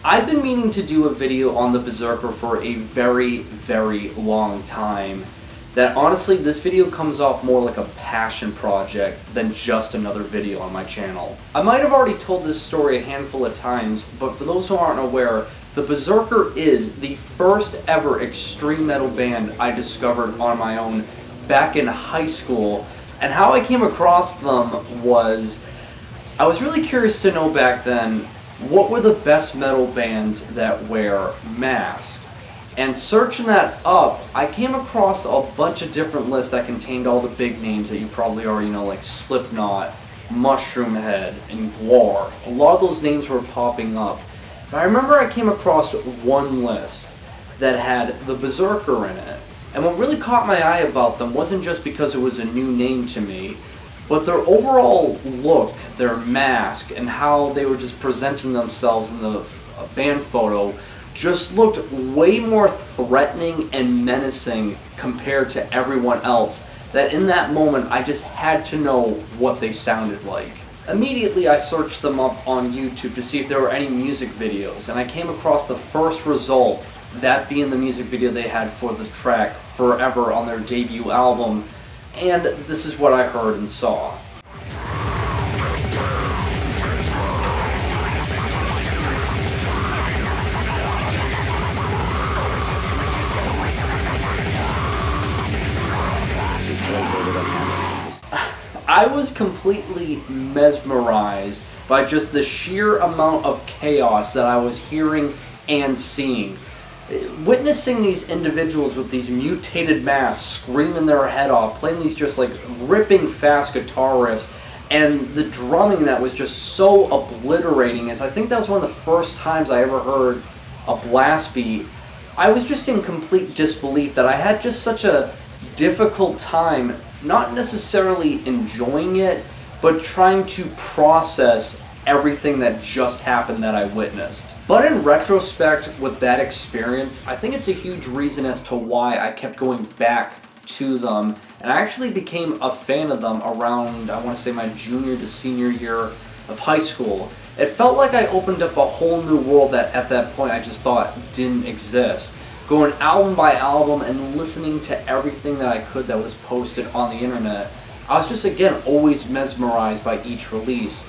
I've been meaning to do a video on the Berserker for a very, very long time. That honestly, this video comes off more like a passion project than just another video on my channel. I might have already told this story a handful of times, but for those who aren't aware, the Berserker is the first ever extreme metal band I discovered on my own back in high school. And how I came across them was, I was really curious to know back then, what were the best metal bands that wear masks? And searching that up, I came across a bunch of different lists that contained all the big names that you probably already know, like Slipknot, Mushroomhead, and Gwar. A lot of those names were popping up. But I remember I came across one list that had the Berserker in it. And what really caught my eye about them wasn't just because it was a new name to me, but their overall look, their mask, and how they were just presenting themselves in the band photo just looked way more threatening and menacing compared to everyone else, that in that moment I just had to know what they sounded like. Immediately I searched them up on YouTube to see if there were any music videos, and I came across the first result, that being the music video they had for this track, Forever, on their debut album, and this is what I heard and saw. I was completely mesmerized by just the sheer amount of chaos that I was hearing and seeing. Witnessing these individuals with these mutated masks screaming their head off, playing these just like ripping fast guitar riffs, and the drumming that was just so obliterating, as I think that was one of the first times I ever heard a blast beat. I was just in complete disbelief that I had just such a difficult time, not necessarily enjoying it, but trying to process everything that just happened that I witnessed. But in retrospect, with that experience, I think it's a huge reason as to why I kept going back to them, and I actually became a fan of them around, I want to say, my junior to senior year of high school. It felt like I opened up a whole new world that at that point I just thought didn't exist. Going album by album and listening to everything that I could that was posted on the internet, I was just, again, always mesmerized by each release.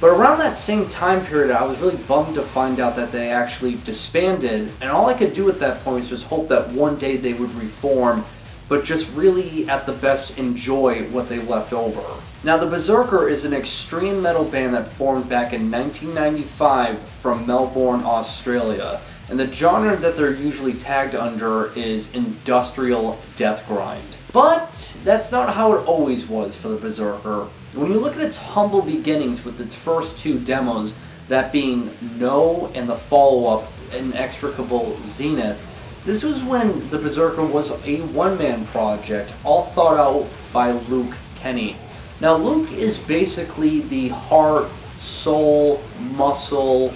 But around that same time period, I was really bummed to find out that they actually disbanded, and all I could do at that point was just hope that one day they would reform, but just really, at the best, enjoy what they left over. Now, the Berzerker is an extreme metal band that formed back in 1995 from Melbourne, Australia. And the genre that they're usually tagged under is industrial death grind. But that's not how it always was for the Berserker. When you look at its humble beginnings with its first two demos, that being No and the follow-up, Inextricable Zenith, this was when the Berserker was a one-man project, all thought out by Luke Kenny. Now, Luke is basically the heart, soul, muscle,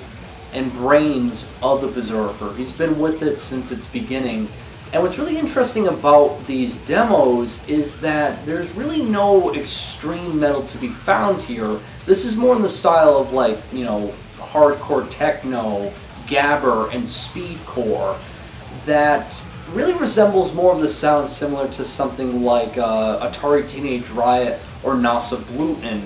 and brains of the Berserker. He's been with it since its beginning. And what's really interesting about these demos is that there's really no extreme metal to be found here. This is more in the style of, like, you know, hardcore techno, gabber, and speedcore that really resembles more of the sound similar to something like Atari Teenage Riot or Nasa Bluten.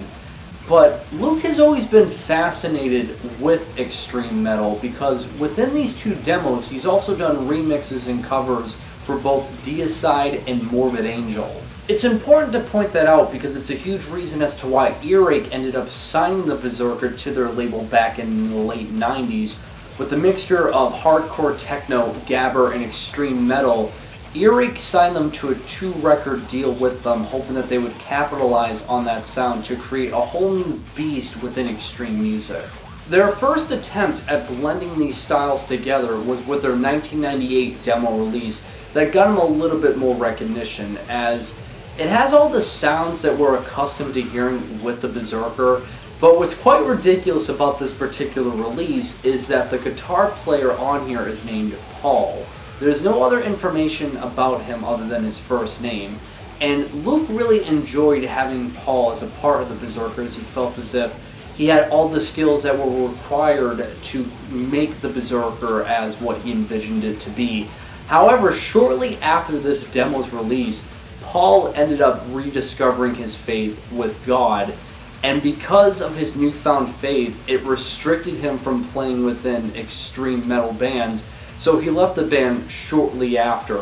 But Luke has always been fascinated with extreme metal because within these two demos, he's also done remixes and covers for both Deicide and Morbid Angel. It's important to point that out because it's a huge reason as to why Earache ended up signing the Berserker to their label back in the late 90s. With a mixture of hardcore techno, gabber, and extreme metal, Earache signed them to a 2-record deal with them, hoping that they would capitalize on that sound to create a whole new beast within extreme music. Their first attempt at blending these styles together was with their 1998 demo release that got them a little bit more recognition, as it has all the sounds that we're accustomed to hearing with the Berserker. But what's quite ridiculous about this particular release is that the guitar player on here is named Paul. There's no other information about him other than his first name, and Luke really enjoyed having Paul as a part of the Berserker, as he felt as if He had all the skills that were required to make the Berserker as what he envisioned it to be. However, shortly after this demo's release, Paul ended up rediscovering his faith with God, and because of his newfound faith, it restricted him from playing within extreme metal bands, so he left the band shortly after,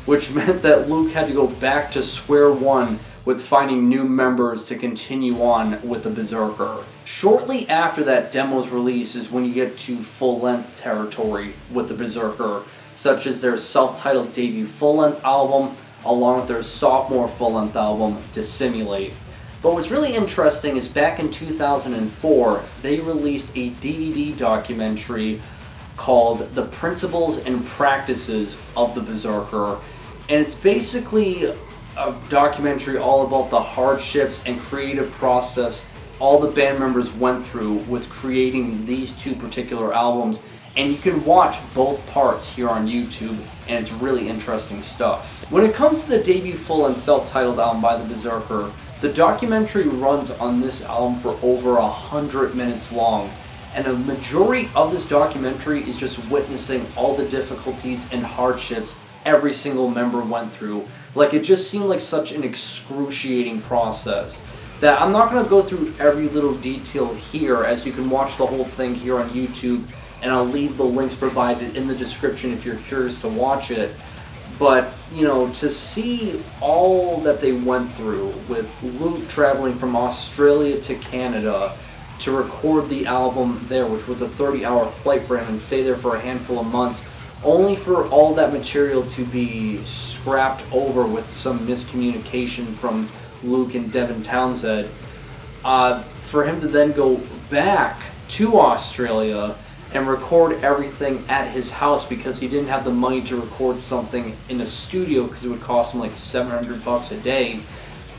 which meant that Luke had to go back to square one with finding new members to continue on with the Berserker. Shortly after that demo's release is when you get to full-length territory with the Berserker, such as their self-titled debut full-length album, along with their sophomore full-length album, Dissimulate. But what's really interesting is back in 2004, they released a DVD documentary called The Principles and Practices of the Berserker, and it's basically a documentary all about the hardships and creative process all the band members went through with creating these two particular albums, and you can watch both parts here on YouTube, and it's really interesting stuff. When it comes to the debut full and self-titled album by the Berserker, the documentary runs on this album for over 100 minutes long, and a majority of this documentary is just witnessing all the difficulties and hardships every single member went through. Like, it just seemed like such an excruciating process that I'm not going to go through every little detail here, as you can watch the whole thing here on YouTube, and I'll leave the links provided in the description if you're curious to watch it. But, you know, to see all that they went through, with Luke traveling from Australia to Canada to record the album there, which was a 30-hour flight for him, and stay there for a handful of months, only for all that material to be scrapped over with some miscommunication from Luke and Devin Townsend, for him to then go back to Australia and record everything at his house because he didn't have the money to record something in a studio because it would cost him like $700 a day,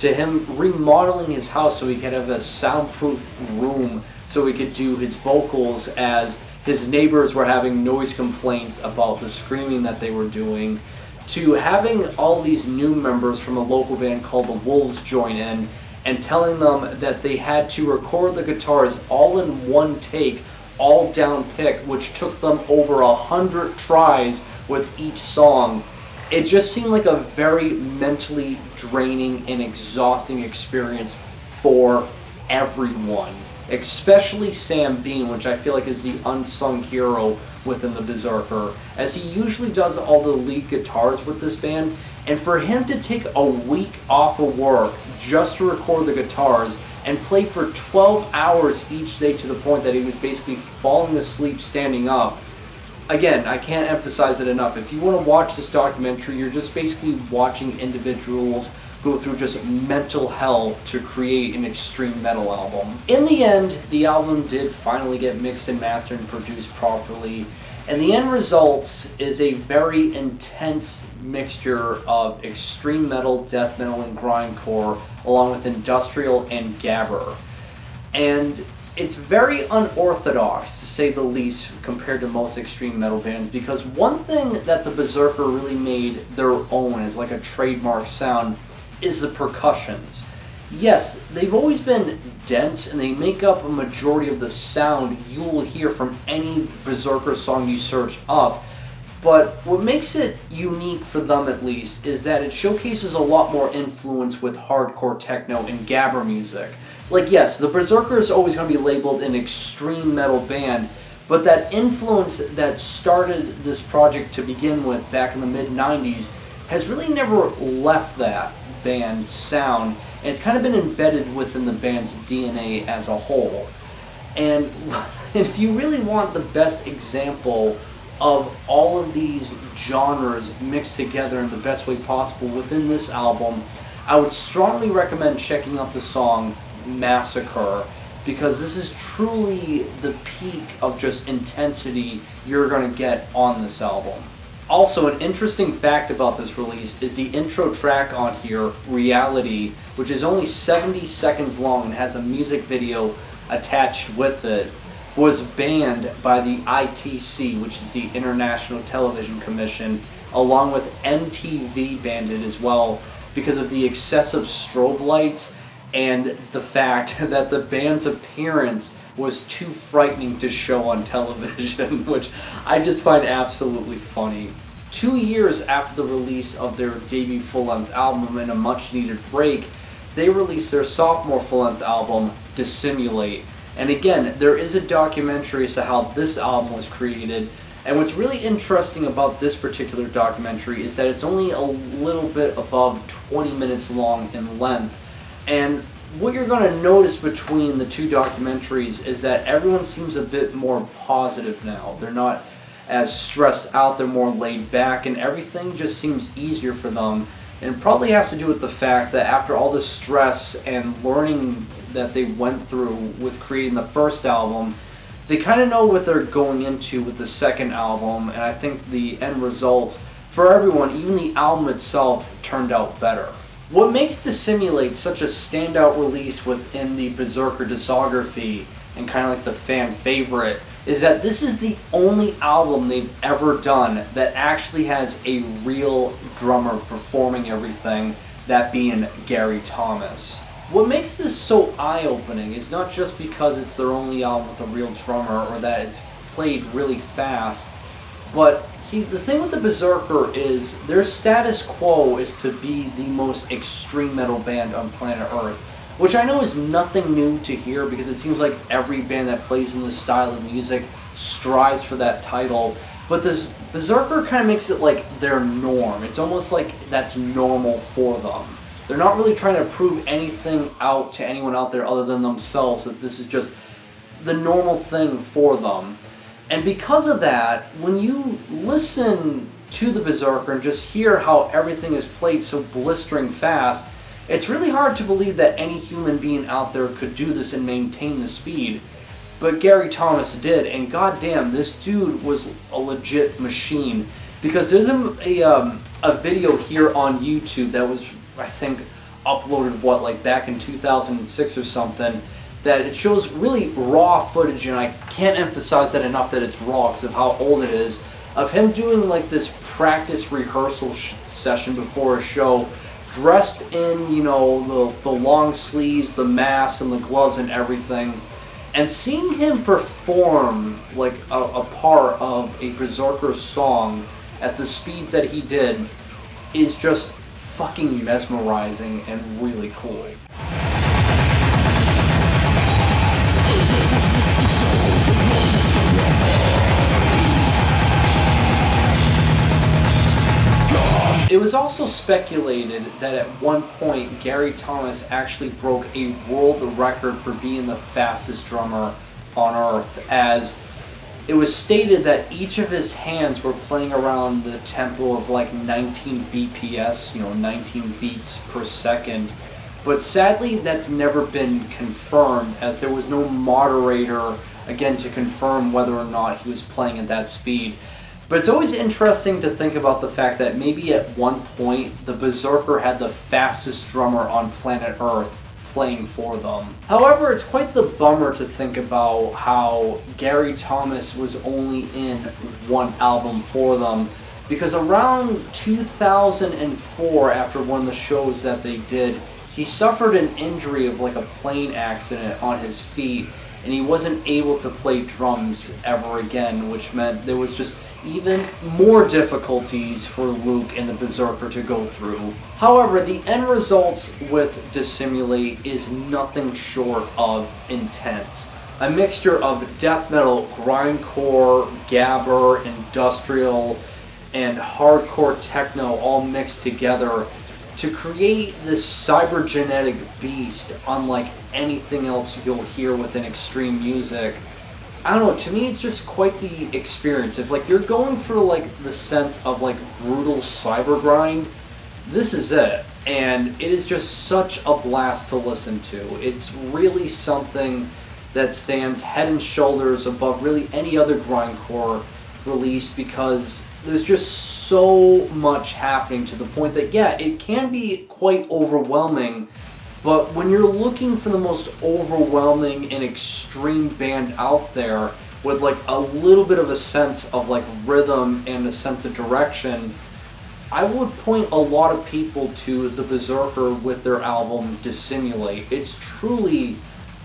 to him remodeling his house so he could have a soundproof room so he could do his vocals, as his neighbors were having noise complaints about the screaming that they were doing, to having all these new members from a local band called the Wolves join in and telling them that they had to record the guitars all in one take, all down pick, which took them over 100 tries with each song. It just seemed like a very mentally draining and exhausting experience for everyone, especially Sam Bean, which I feel like is the unsung hero within the Berserker, as he usually does all the lead guitars with this band, and for him to take a week off of work just to record the guitars and play for 12 hours each day, to the point that he was basically falling asleep standing up. Again, I can't emphasize it enough. If you want to watch this documentary, you're just basically watching individuals go through just mental hell to create an extreme metal album. In the end, the album did finally get mixed and mastered and produced properly, and the end result is a very intense mixture of extreme metal, death metal, and grindcore, along with industrial and gabber. And it's very unorthodox, to say the least, compared to most extreme metal bands, because one thing that the Berserker really made their own as like a trademark sound is the percussions. Yes, they've always been dense, and they make up a majority of the sound you will hear from any Berserker song you search up, but what makes it unique, for them at least, is that it showcases a lot more influence with hardcore techno and gabber music. Like, yes, the Berserker is always going to be labeled an extreme metal band, but that influence that started this project to begin with back in the mid-90s has really never left that band's sound, and it's kind of been embedded within the band's DNA as a whole. And if you really want the best example of all of these genres mixed together in the best way possible within this album, I would strongly recommend checking out the song Massacre, because this is truly the peak of just intensity you're going to get on this album. Also, an interesting fact about this release is the intro track on here, Reality, which is only 70 seconds long and has a music video attached with it, was banned by the ITC, which is the International Television Commission, along with MTV banned it as well, because of the excessive strobe lights and the fact that the band's appearance was too frightening to show on television, which I just find absolutely funny. 2 years after the release of their debut full-length album and a much-needed break, they released their sophomore full-length album, Dissimulate. And again, there is a documentary as to how this album was created. And what's really interesting about this particular documentary is that it's only a little bit above 20 minutes long in length. And what you're going to notice between the two documentaries is that everyone seems a bit more positive now. They're not as stressed out, they're more laid back, and everything just seems easier for them. And it probably has to do with the fact that after all the stress and learning that they went through with creating the first album, they kind of know what they're going into with the second album, and I think the end result for everyone, even the album itself, turned out better. What makes Dissimulate such a standout release within the Berserker discography, and kind of like the fan favorite, is that this is the only album they've ever done that actually has a real drummer performing everything, that being Gary Thomas. What makes this so eye-opening is not just because it's their only album with a real drummer or that it's played really fast, but see, the thing with the Berserker is their status quo is to be the most extreme metal band on planet Earth, which I know is nothing new to hear because it seems like every band that plays in this style of music strives for that title, but this Berserker kind of makes it like their norm. It's almost like that's normal for them. They're not really trying to prove anything out to anyone out there other than themselves, that this is just the normal thing for them. And because of that, when you listen to the Berserker and just hear how everything is played so blistering fast, it's really hard to believe that any human being out there could do this and maintain the speed. But Gary Thomas did, and goddamn, this dude was a legit machine. Because there's a video here on YouTube that was, I think, uploaded, like back in 2006 or something, that it shows really raw footage, and I can't emphasize that enough that it's raw because of how old it is, of him doing like this practice rehearsal session before a show, dressed in, you know, the long sleeves, the mask, and the gloves and everything, and seeing him perform like a part of a Berserker song at the speeds that he did is just fucking mesmerizing and really cool. It was also speculated that at one point Gary Thomas actually broke a world record for being the fastest drummer on Earth, as it was stated that each of his hands were playing around the tempo of like 19 BPS, you know, 19 beats per second. But sadly, that's never been confirmed, as there was no moderator, again, to confirm whether or not he was playing at that speed. But it's always interesting to think about the fact that maybe at one point, the Berserker had the fastest drummer on planet Earth playing for them. However, it's quite the bummer to think about how Gary Thomas was only in one album for them, because around 2004, after one of the shows that they did, he suffered an injury of like a plane accident on his feet, and he wasn't able to play drums ever again, which meant there was just even more difficulties for Luke and the Berserker to go through. However, the end results with Dissimulate is nothing short of intense. A mixture of death metal, grindcore, gabber, industrial, and hardcore techno all mixed together to create this cybergenetic beast unlike anything else you'll hear within extreme music. I don't know, to me it's just quite the experience. If like you're going for like the sense of like brutal cyber grind, this is it. And it is just such a blast to listen to. It's really something that stands head and shoulders above really any other grindcore release, because there's just so much happening to the point that, yeah, it can be quite overwhelming. But when you're looking for the most overwhelming and extreme band out there with like a little bit of a sense of like rhythm and a sense of direction, I would point a lot of people to the Berserker with their album Dissimulate. It's truly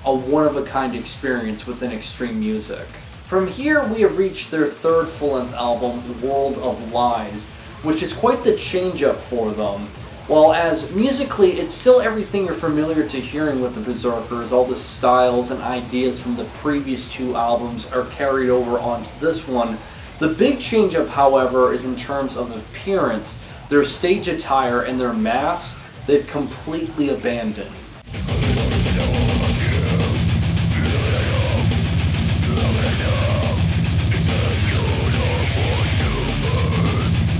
a one-of-a-kind experience within extreme music. From here, we have reached their third full-length album, World of Lies, which is quite the change-up for them. While as musically, it's still everything you're familiar to hearing with the Berzerkers, all the styles and ideas from the previous two albums are carried over onto this one. The big change-up, however, is in terms of appearance. Their stage attire and their masks, they've completely abandoned.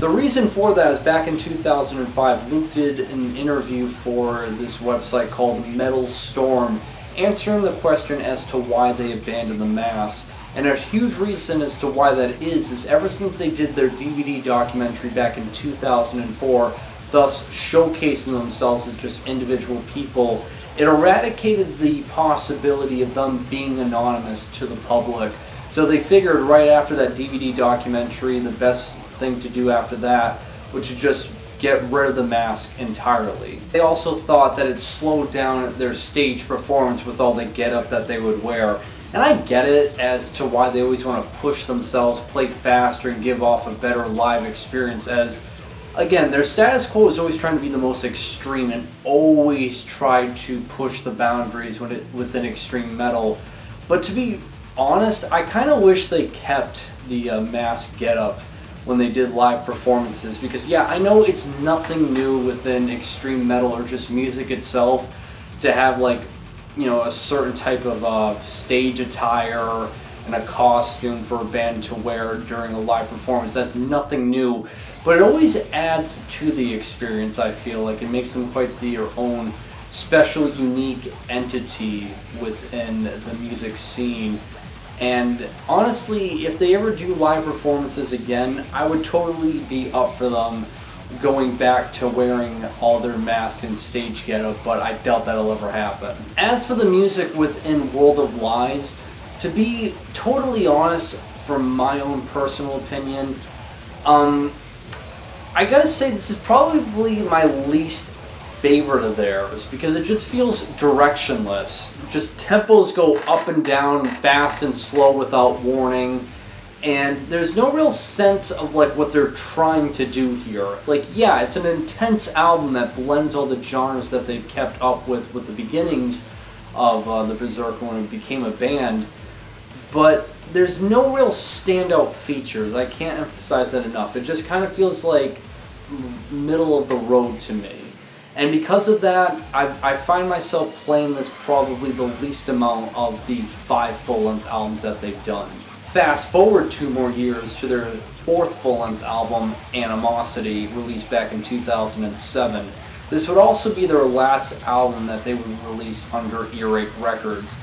The reason for that is back in 2005, Luke did an interview for this website called Metal Storm, answering the question as to why they abandoned the mask. And a huge reason as to why that is ever since they did their DVD documentary back in 2004, thus showcasing themselves as just individual people, it eradicated the possibility of them being anonymous to the public. So they figured right after that DVD documentary, the best thing to do after that would just get rid of the mask entirely. They also thought that it slowed down their stage performance with all the getup that they would wear. And I get it as to why they always want to push themselves, play faster, and give off a better live experience, as again, their status quo is always trying to be the most extreme and always tried to push the boundaries within extreme metal. But to be honest, I kind of wish they kept the mask getup when they did live performances, because yeah, I know it's nothing new within extreme metal or just music itself to have, like, you know, a certain type of stage attire and a costume for a band to wear during a live performance. That's nothing new, but it always adds to the experience. I feel like it makes them quite their own special, unique entity within the music scene. And honestly, if they ever do live performances again, I would totally be up for them going back to wearing all their masks and stage getup, but I doubt that'll ever happen. As for the music within World of Lies, to be totally honest, from my own personal opinion, I gotta say this is probably my least favorite of theirs, because it just feels directionless. Just tempos go up and down, fast and slow without warning, and there's no real sense of like what they're trying to do here. Like, yeah, it's an intense album that blends all the genres that they've kept up with the beginnings of the Berserker when it became a band, but there's no real standout features. I can't emphasize that enough. It just kind of feels like middle of the road to me. And because of that, I find myself playing this probably the least amount of the 5 full-length albums that they've done. Fast forward 2 more years to their 4th full-length album, Animosity, released back in 2007. This would also be their last album that they would release under Earache Records.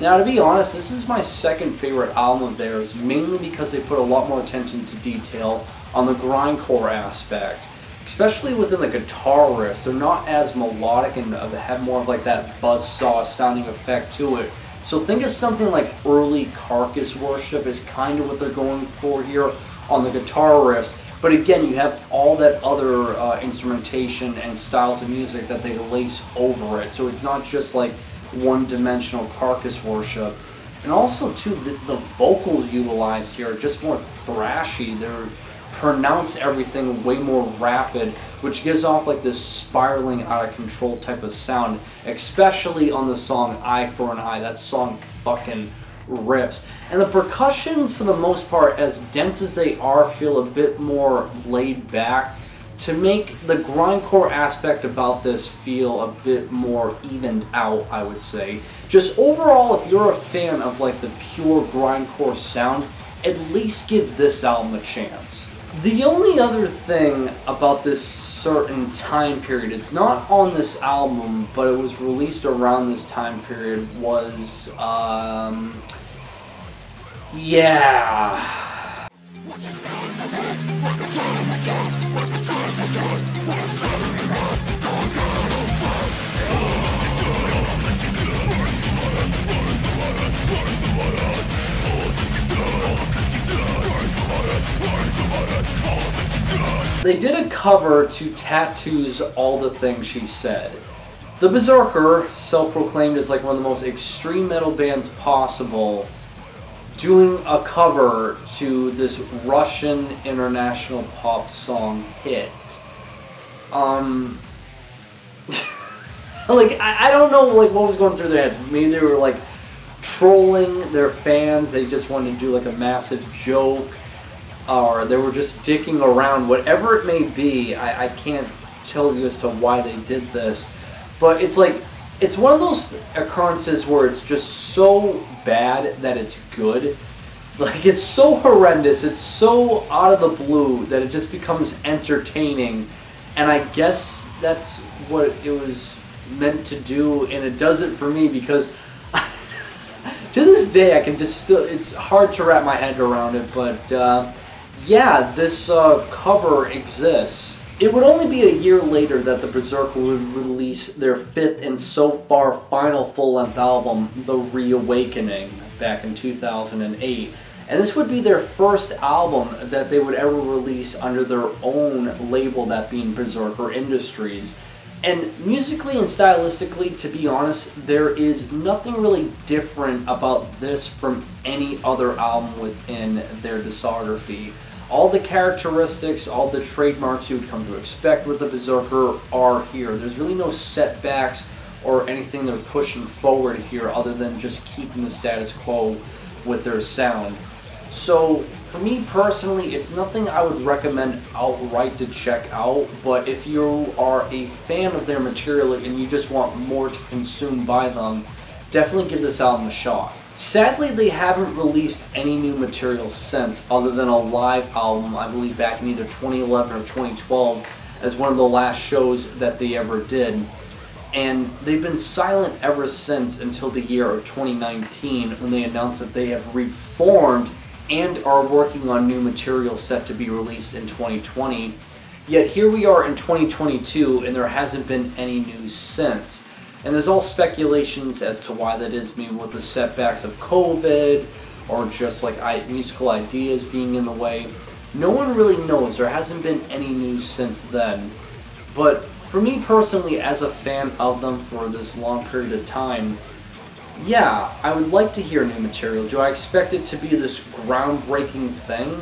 Now, to be honest, this is my second favorite album of theirs, mainly because they put a lot more attention to detail on the grindcore aspect. Especially within the guitar riffs, they're not as melodic and have more of like that buzzsaw sounding effect to it. So think of something like early Carcass Worship is kind of what they're going for here on the guitar riffs. But again, you have all that other instrumentation and styles of music that they lace over it. So it's not just like one-dimensional Carcass Worship. And also too, the vocals utilized here are just more thrashy. They're pronounce everything way more rapid, which gives off like this spiraling out of control type of sound, especially on the song Eye for an Eye. That song fucking rips. And the percussions, for the most part, as dense as they are, feel a bit more laid back to make the grindcore aspect about this feel a bit more evened out, I would say. Just overall, if you're a fan of like the pure grindcore sound, at least give this album a chance. The only other thing about this certain time period, it's not on this album, but it was released around this time period, was, yeah. They did a cover to Tattoo's All the Things She Said. The Berserker, self-proclaimed as like one of the most extreme metal bands possible, doing a cover to this Russian international pop song hit. Like, I don't know, like, what was going through their heads. Maybe they were, like, trolling their fans. They just wanted to do, like, a massive joke. Or they were just dicking around. Whatever it may be, I can't tell you as to why they did this. But it's, like, it's one of those occurrences where it's just so bad that it's good. Like, it's so horrendous. It's so out of the blue that it just becomes entertaining. And I guess that's what it was meant to do, and it does it for me because to this day I can just still, it's hard to wrap my head around it, but yeah, this cover exists. It would only be a year later that the Berserker would release their 5th and so far final full-length album, The Reawakening, back in 2008. And this would be their first album that they would ever release under their own label, that being Berzerker Industries. And musically and stylistically, to be honest, there is nothing really different about this from any other album within their discography. All the characteristics, all the trademarks you would come to expect with the Berserker are here. There's really no setbacks or anything they're pushing forward here other than just keeping the status quo with their sound. So, for me personally, it's nothing I would recommend outright to check out, but if you are a fan of their material and you just want more to consume by them, definitely give this album a shot. Sadly, they haven't released any new material since, other than a live album, I believe back in either 2011 or 2012, as one of the last shows that they ever did. And they've been silent ever since until the year of 2019, when they announced that they have reformed and are working on new material set to be released in 2020. Yet here we are in 2022 and there hasn't been any news since. And there's all speculations as to why that is, maybe with the setbacks of COVID or just like musical ideas being in the way. No one really knows. There hasn't been any news since then. But for me personally, as a fan of them for this long period of time, yeah, I would like to hear new material. Do I expect it to be this groundbreaking thing?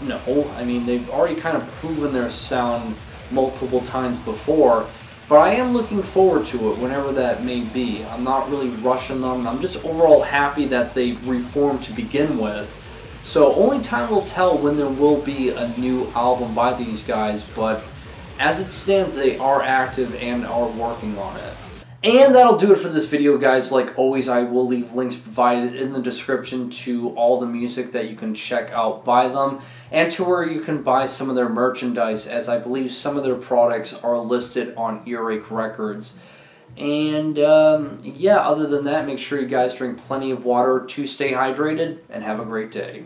No. I mean, they've already kind of proven their sound multiple times before, but I am looking forward to it whenever that may be. I'm not really rushing them. I'm just overall happy that they've reformed to begin with. So only time will tell when there will be a new album by these guys, but as it stands, they are active and are working on it. And that'll do it for this video, guys. Like always, I will leave links provided in the description to all the music that you can check out by them, and to where you can buy some of their merchandise, as I believe some of their products are listed on Earache Records. And yeah, other than that, make sure you guys drink plenty of water to stay hydrated, and have a great day.